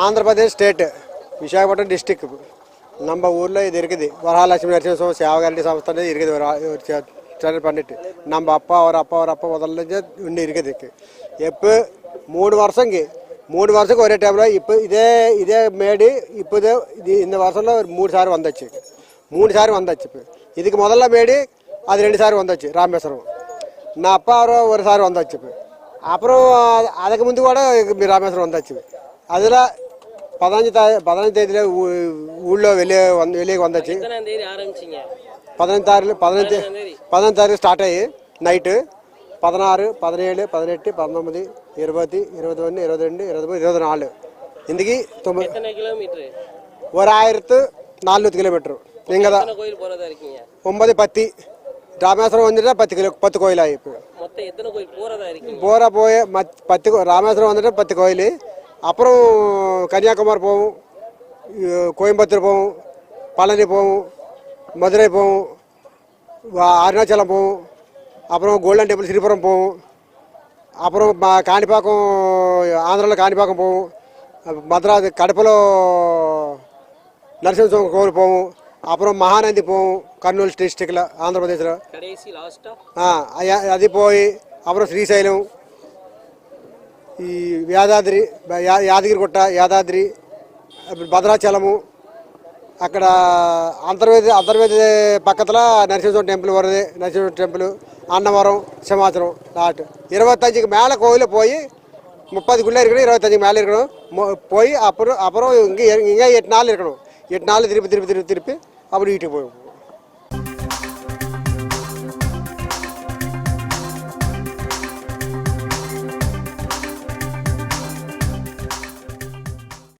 Andhra Pradesh state Visakhapatnam district நம்ம ஊரில் இது இருக்குது. வரலட்சுமி நரசிம்ம சேவகாரண்டி சமஸ்தானம் இருக்குது. ஒரு சேனல் பண்ணிட்டு நம்ம அப்பா ஒரு அப்பா முதல்ல இன்னும் இருக்குது. எப்போ 3 வருஷம் ஒரே டைமில் இப்போ இதே மேடு இப்போ இந்த வருஷம்ல ஒரு 3 சாரி வந்துச்சு. 3 சாரி வந்துச்சு. இப்போ இதுக்கு முதல்ல மேடு அது 2 சாரி வந்துச்சு. ராமேஸ்வரம் நான் அப்பா ஒரு சாரி வந்துச்சு. இப்போ அப்புறம் அதுக்கு முந்தி கூட ராமேஸ்வரம் வந்துச்சு. அதில் 15 தேதியில் ஊళ్ళோ வெளியே வந்துச்சு. 15 தாరీఖు ஸ்டார்ட் ஆகி நைட்டு 16, 17, 18, 19, 20, 21, 22, 23, 24 இன்றைக்கி 9 ஒரு 1400 கிலோமீட்டர். நீங்கள் தான் 9, 10 ராமேஸ்வரம் வந்துட்டா 10 கோயில் ஆகி. இப்போ போய் 10 ராமேஸ்வரம் வந்துட்டு 10 கோயில். அப்புறம் கன்னியாகுமரி போவோம், கோயம்புத்தூர் போவோம், பழனி போவோம், மதுரை போவோம், அருணாச்சலம் போவோம், அப்புறம் கோல்டன் டெம்பிள் ஸ்ரீபுரம் போவோம், அப்புறம் காணிப்பாக்கம் ஆந்திராவில் காணிப்பாக்கம் போவோம், மദ്రాస్ కడపలో నరసింహస్వామి కోవిల్ పోவோம், அப்புறம் மகாநந்தி போவோம் கర్నూలు டிஸ்ட்ரிக்டில் ஆந்திரப்பிரதேசில். அது போய் அப்புறம் ஸ்ரீசைலம், ఈ యాదగిరిగుట్ట, యాదాద్రి, భద్రాచలము, అక్కడ అంతర్వేది పక్కతల నరసింహస్వామి టెంపుల్ வருது. நரசிம்ம டெம்பிள், அன்னவரம், சிமாச்சலம் நாட்டு 25க்கு மேலே கோயில் போய் 30க்குள்ளே இருக்கணும். 25க்கு மேலே இருக்கணும். போய் அப்புறம் இங்கே 8 நாள் இருக்கணும். 8 நாள் திருப்பி அப்படி வீட்டுக்கு போய்